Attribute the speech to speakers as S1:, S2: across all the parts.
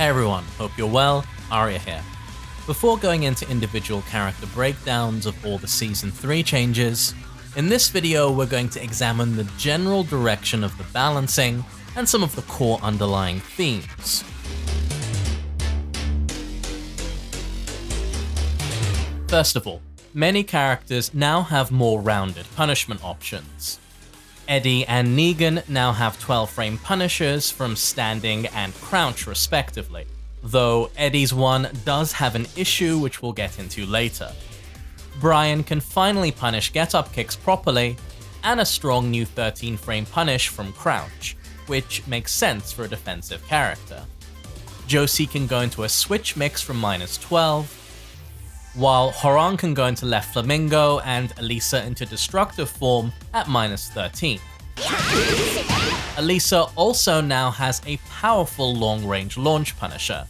S1: Hey everyone, hope you're well, Arya here. Before going into individual character breakdowns of all the Season 3 changes, in this video we're going to examine the general direction of the balancing and some of the core underlying themes. First of all, many characters now have more rounded punishment options. Eddie and Negan now have 12-frame punishers from standing and crouch respectively, though Eddie's one does have an issue which we'll get into later. Brian can finally punish get-up kicks properly, and a strong new 13-frame punish from crouch, which makes sense for a defensive character. Josie can go into a switch mix from -12, while Horang can go into left flamingo and Elisa into destructive form at -13. Elisa also now has a powerful long-range launch punisher.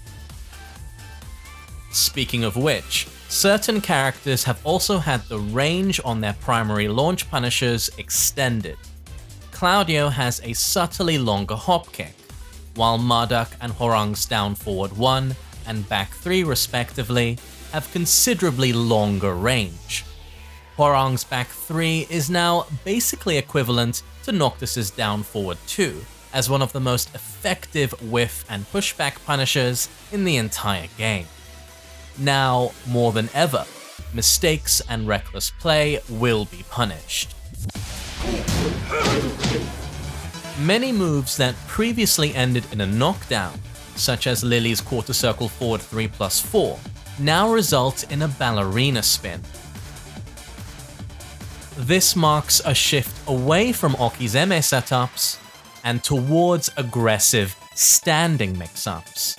S1: Speaking of which, certain characters have also had the range on their primary launch punishers extended. Claudio has a subtly longer hop kick, while Marduk and Horang's down forward 1 and back 3 respectively have considerably longer range. Horang's back 3 is now basically equivalent to Noctis's down forward 2, as one of the most effective whiff and pushback punishers in the entire game. Now, more than ever, mistakes and reckless play will be punished. Many moves that previously ended in a knockdown, such as Lily's quarter circle forward 3+4, now result in a ballerina spin. This marks a shift away from Okizeme setups and towards aggressive standing mix-ups.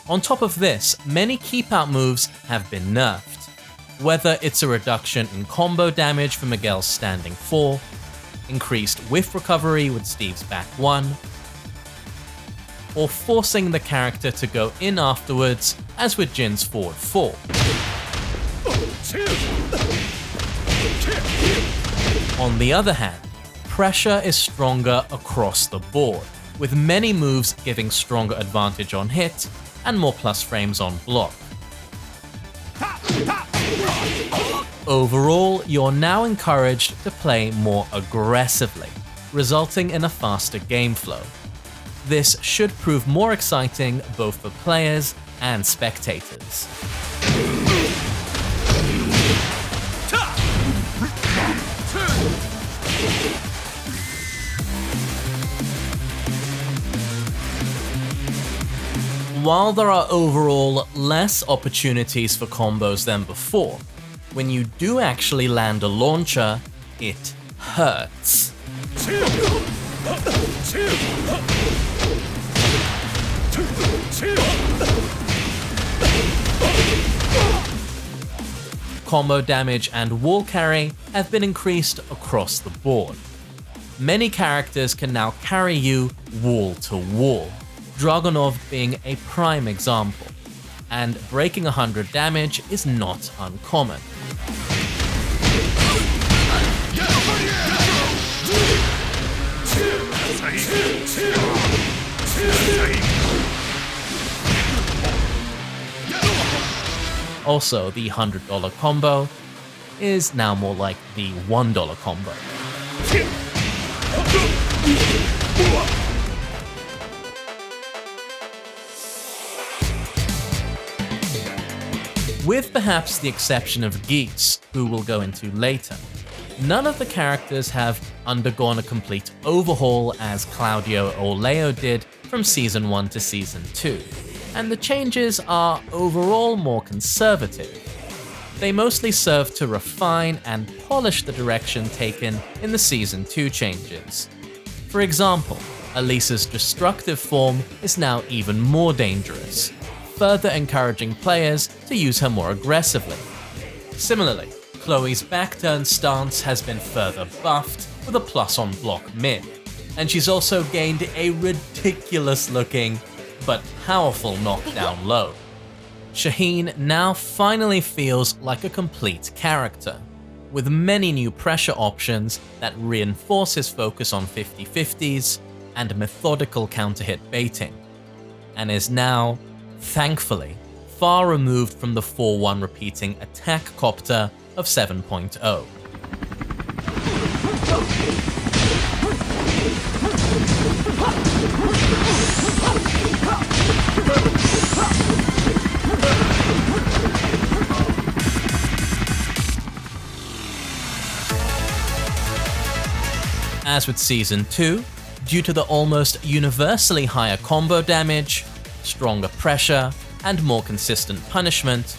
S1: On top of this, many keep-out moves have been nerfed, whether it's a reduction in combo damage for Miguel's standing 4, increased whiff recovery with Steve's back 1, or forcing the character to go in afterwards, as with Jin's forward 4. On the other hand, pressure is stronger across the board, with many moves giving stronger advantage on hit and more plus frames on block. Overall, you're now encouraged to play more aggressively, resulting in a faster game flow. This should prove more exciting both for players and spectators. While there are overall less opportunities for combos than before, when you do actually land a launcher, it hurts. Combo damage and wall carry have been increased across the board. Many characters can now carry you wall to wall, Dragunov being a prime example, and breaking 100 damage is not uncommon. Also, the $100 combo is now more like the $1 combo. With perhaps the exception of Geese, who we'll go into later, none of the characters have undergone a complete overhaul as Claudio or Leo did from Season 1 to Season 2, and the changes are overall more conservative. They mostly serve to refine and polish the direction taken in the Season 2 changes. For example, Elisa's destructive form is now even more dangerous, further encouraging players to use her more aggressively. Similarly, Chloe's back-turn stance has been further buffed with a plus on block mid, and she's also gained a ridiculous-looking but powerful knockdown low. Shaheen now finally feels like a complete character, with many new pressure options that reinforce his focus on 50-50s and methodical counter-hit baiting. and is now, thankfully, far removed from the 4-1 repeating attack copter of 7.0. As with Season 2, due to the almost universally higher combo damage, stronger pressure, and more consistent punishment,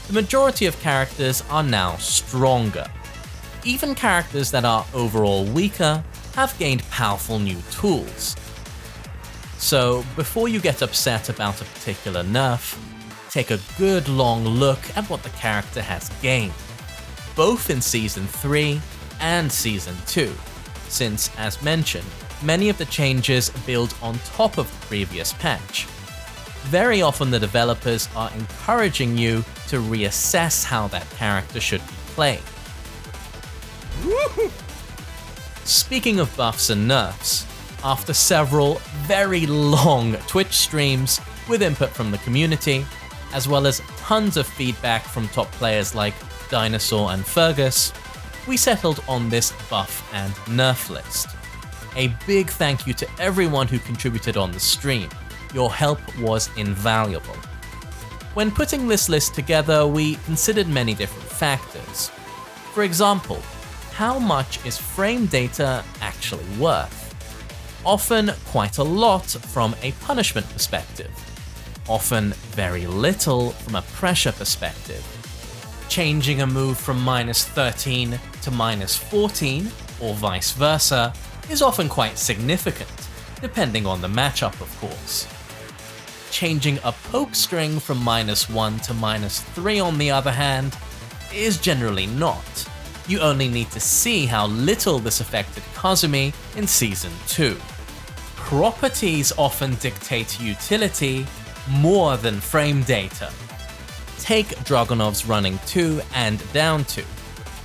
S1: the majority of characters are now stronger. Even characters that are overall weaker have gained powerful new tools. So before you get upset about a particular nerf, take a good long look at what the character has gained, both in Season 3 and Season 2, since, as mentioned, many of the changes build on top of the previous patch. Very often the developers are encouraging you to reassess how that character should be played. Speaking of buffs and nerfs, after several very long Twitch streams with input from the community, as well as tons of feedback from top players like Dinosaur and Fergus, we settled on this buff and nerf list. A big thank you to everyone who contributed on the stream. Your help was invaluable. When putting this list together, we considered many different factors. For example, how much is frame data actually worth? Often quite a lot from a punishment perspective. Often very little from a pressure perspective. Changing a move from -13 to -14, or vice versa, is often quite significant, depending on the matchup of course. Changing a poke string from -1 to -3 on the other hand, is generally not. You only need to see how little this affected Kazumi in Season 2. Properties often dictate utility more than frame data. Take Dragunov's running 2 and down 2.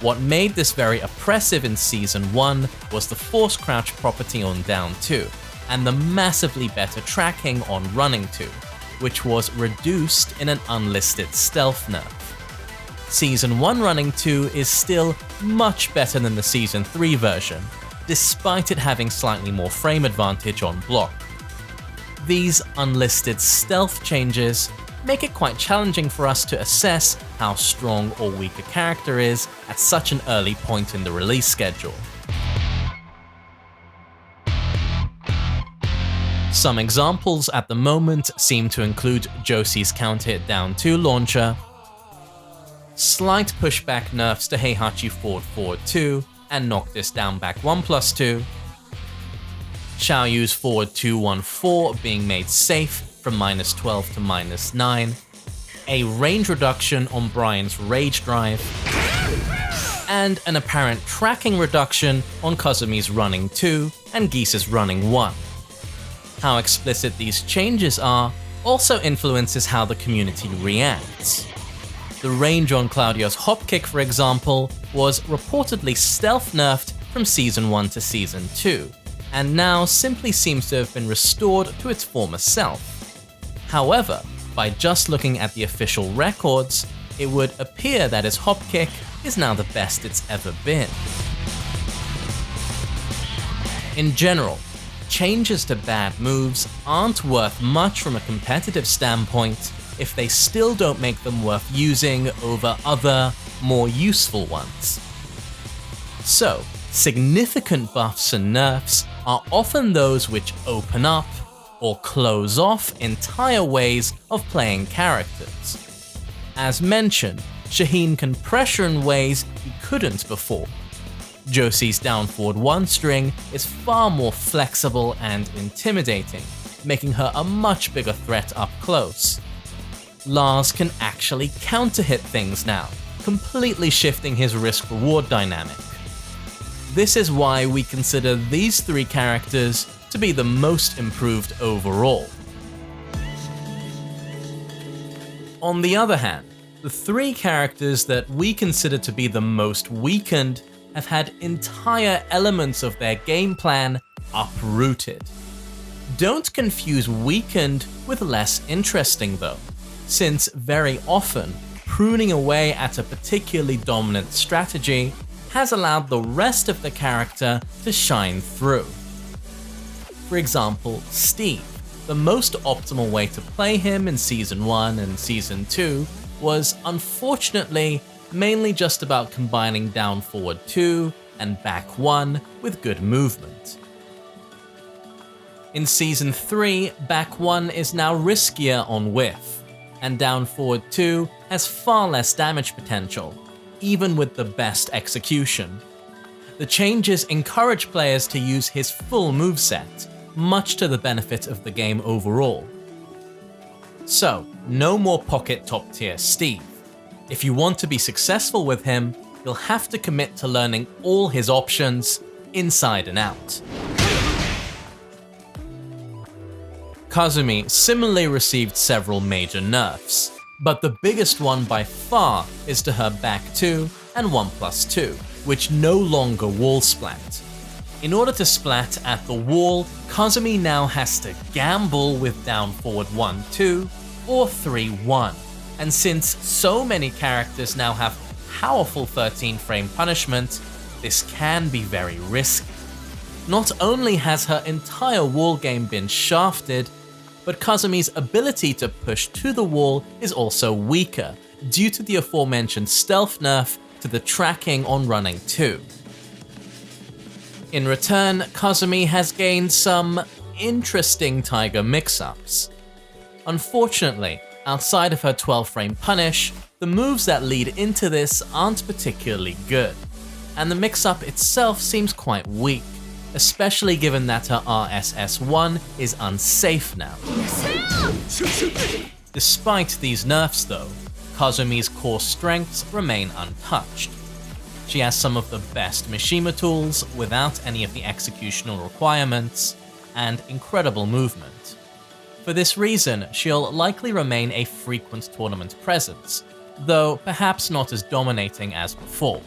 S1: What made this very oppressive in Season 1 was the force crouch property on down 2, and the massively better tracking on running 2, which was reduced in an unlisted stealth nerf. Season 1 running 2 is still much better than the Season 3 version, despite it having slightly more frame advantage on block. These unlisted stealth changes make it quite challenging for us to assess how strong or weak a character is at such an early point in the release schedule. Some examples at the moment seem to include Josie's counter-hit down 2 launcher, slight pushback nerfs to Heihachi forward 2 and knock this down back 1+2, Xiaoyu's forward 2-1-4 being made safe from -12 to -9, a range reduction on Brian's Rage Drive, and an apparent tracking reduction on Kazumi's running 2 and Geese's running 1. How explicit these changes are also influences how the community reacts. The range on Claudio's hop kick, for example, was reportedly stealth nerfed from Season 1 to Season 2, and now simply seems to have been restored to its former self. However, by just looking at the official records, it would appear that his hop kick is now the best it's ever been. In general, changes to bad moves aren't worth much from a competitive standpoint if they still don't make them worth using over other, more useful ones. So, significant buffs and nerfs are often those which open up or close off entire ways of playing characters. As mentioned, Shaheen can pressure in ways he couldn't before. Josie's down forward 1 string is far more flexible and intimidating, making her a much bigger threat up close. Lars can actually counter-hit things now, completely shifting his risk-reward dynamic. This is why we consider these 3 characters to be the most improved overall. On the other hand, the 3 characters that we consider to be the most weakened have had entire elements of their game plan uprooted. Don't confuse weakened with less interesting though, since very often, pruning away at a particularly dominant strategy has allowed the rest of the character to shine through. For example, Steve. The most optimal way to play him in Season 1 and Season 2 was, unfortunately, mainly just about combining down forward 2 and back 1 with good movement. In Season 3, back 1 is now riskier on whiff, and down forward 2 has far less damage potential, even with the best execution. The changes encourage players to use his full moveset, much to the benefit of the game overall. So, no more pocket top tier Steve. If you want to be successful with him, you'll have to commit to learning all his options, inside and out. Kazumi similarly received several major nerfs, but the biggest one by far is to her back 2 and 1+2, which no longer wall splat. In order to splat at the wall, Kazumi now has to gamble with down forward 1-2 or 3-1, and since so many characters now have powerful 13 frame punishment, this can be very risky. Not only has her entire wall game been shafted, but Kazumi's ability to push to the wall is also weaker due to the aforementioned stealth nerf to the tracking on running 2. In return, Kazumi has gained some interesting Tiger mix-ups. Unfortunately, outside of her 12 frame punish, the moves that lead into this aren't particularly good, and the mix-up itself seems quite weak, especially given that her RSS1 is unsafe now. Despite these nerfs though, Kazumi's core strengths remain untouched. She has some of the best Mishima tools without any of the executional requirements, and incredible movement. For this reason, she'll likely remain a frequent tournament presence, though perhaps not as dominating as before.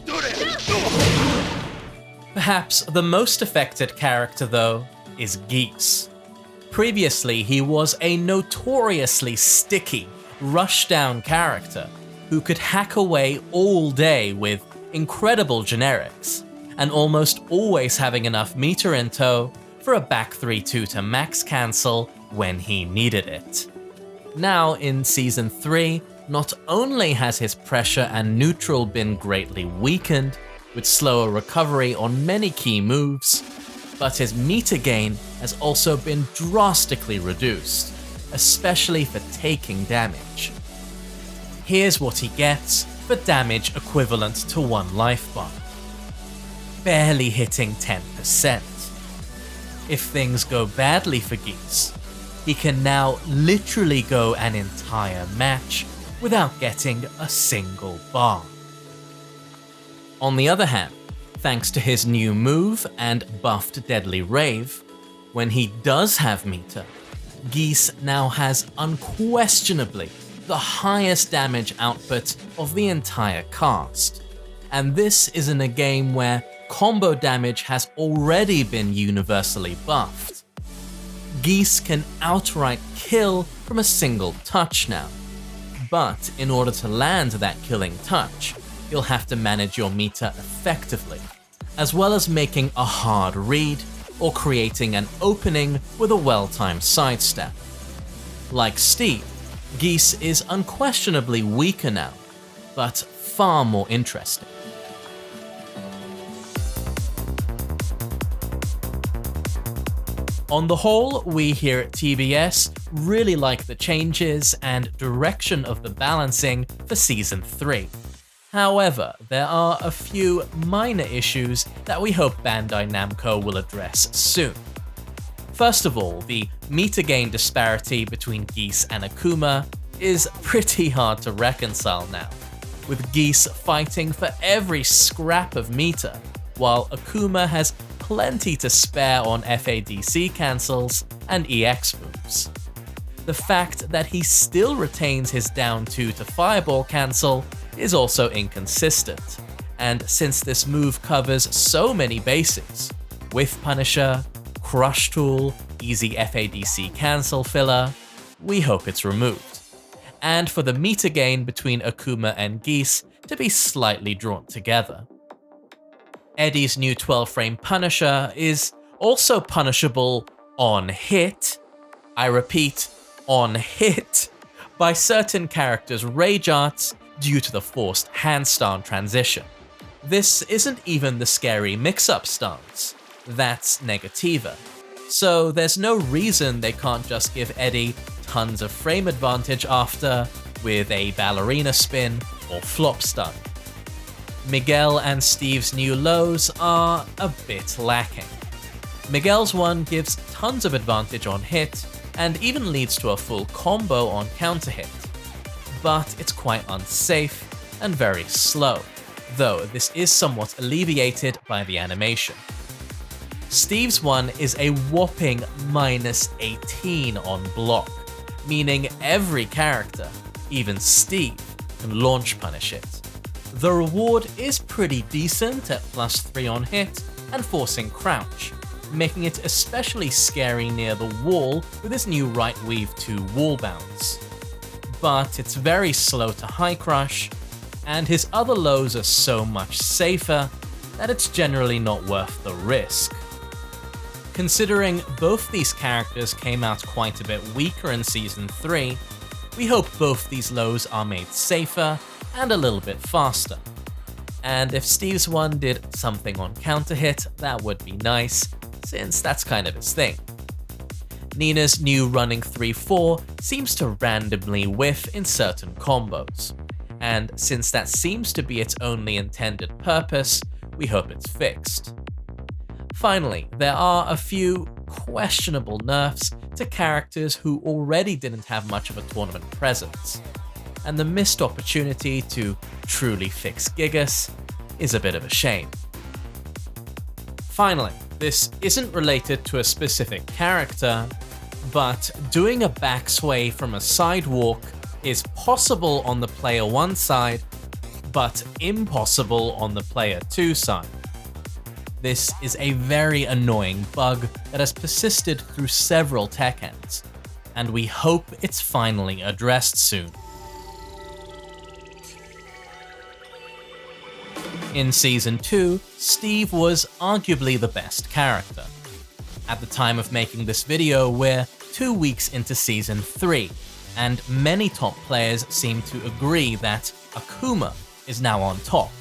S1: Perhaps the most affected character though is Geese. Previously, he was a notoriously sticky, rush-down character who could hack away all day with incredible generics, and almost always having enough meter in tow for a back 3-2 to max cancel when he needed it. Now in Season 3, not only has his pressure and neutral been greatly weakened, with slower recovery on many key moves, but his meter gain has also been drastically reduced, especially for taking damage. Here's what he gets for damage equivalent to 1 life bar. Barely hitting 10%. If things go badly for Geese, he can now literally go an entire match without getting a single bar. On the other hand, thanks to his new move and buffed Deadly Rave, when he does have meter, Geese now has unquestionably the highest damage output of the entire cast, and this is in a game where combo damage has already been universally buffed. Geese can outright kill from a single touch now, but in order to land that killing touch, you'll have to manage your meter effectively, as well as making a hard read or creating an opening with a well-timed sidestep. Like Steve, Geese is unquestionably weaker now, but far more interesting. On the whole, we here at TBS really like the changes and direction of the balancing for Season 3. However, there are a few minor issues that we hope Bandai Namco will address soon. First of all, the meter gain disparity between Geese and Akuma is pretty hard to reconcile now, with Geese fighting for every scrap of meter, while Akuma has plenty to spare on FADC cancels and EX moves. The fact that he still retains his down 2 to fireball cancel is also inconsistent, and since this move covers so many bases, Whiff Punisher, crush tool, easy FADC cancel filler, we hope it's removed. And for the meter gain between Akuma and Geese to be slightly drawn together. Eddie's new 12-frame Punisher is also punishable on hit, I repeat, on hit, by certain characters' rage arts due to the forced handstand transition. This isn't even the scary mix-up stance, that's Negativa. So there's no reason they can't just give Eddie tons of frame advantage after with a ballerina spin or flop stun. Miguel and Steve's new lows are a bit lacking. Miguel's one gives tons of advantage on hit and even leads to a full combo on counter hit, but it's quite unsafe and very slow, though this is somewhat alleviated by the animation. Steve's one is a whopping -18 on block, meaning every character, even Steve, can launch punish it. The reward is pretty decent at +3 on hit and forcing crouch, making it especially scary near the wall with his new right weave 2 wall bounce. But it's very slow to high crush, and his other lows are so much safer that it's generally not worth the risk. Considering both these characters came out quite a bit weaker in Season 3, we hope both these lows are made safer and a little bit faster. And if Steve's one did something on counter hit, that would be nice, since that's kind of his thing. Nina's new running 3-4 seems to randomly whiff in certain combos, and since that seems to be its only intended purpose, we hope it's fixed. Finally, there are a few questionable nerfs to characters who already didn't have much of a tournament presence, and the missed opportunity to truly fix Gigas is a bit of a shame. Finally, this isn't related to a specific character, but doing a backsway from a sidewalk is possible on the player 1 side, but impossible on the player 2 side. This is a very annoying bug that has persisted through several Tekkens, and we hope it's finally addressed soon. In Season 2, Steve was arguably the best character. At the time of making this video, we're 2 weeks into Season 3, and many top players seem to agree that Akuma is now on top.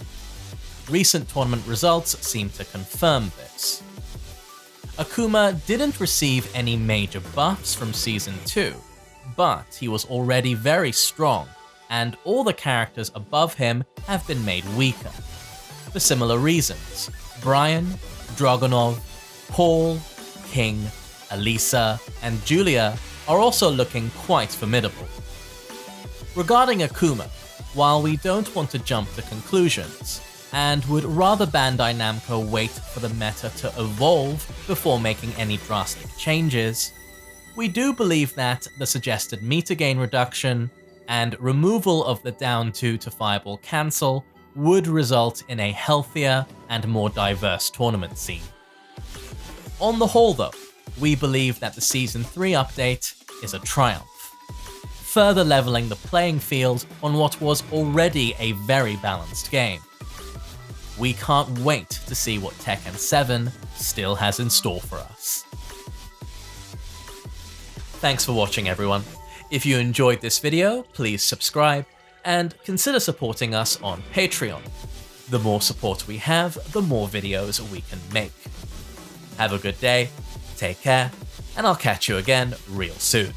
S1: Recent tournament results seem to confirm this. Akuma didn't receive any major buffs from Season 2, but he was already very strong, and all the characters above him have been made weaker. For similar reasons, Brian, Dragunov, Paul, King, Elisa, and Julia are also looking quite formidable. Regarding Akuma, while we don't want to jump to conclusions, and would rather Bandai Namco wait for the meta to evolve before making any drastic changes, we do believe that the suggested meter gain reduction and removal of the down 2 to fireball cancel would result in a healthier and more diverse tournament scene. On the whole though, we believe that the Season 3 update is a triumph, further leveling the playing field on what was already a very balanced game. We can't wait to see what Tekken 7 still has in store for us. Thanks for watching everyone. If you enjoyed this video, please subscribe and consider supporting us on Patreon. The more support we have, the more videos we can make. Have a good day, take care, and I'll catch you again real soon.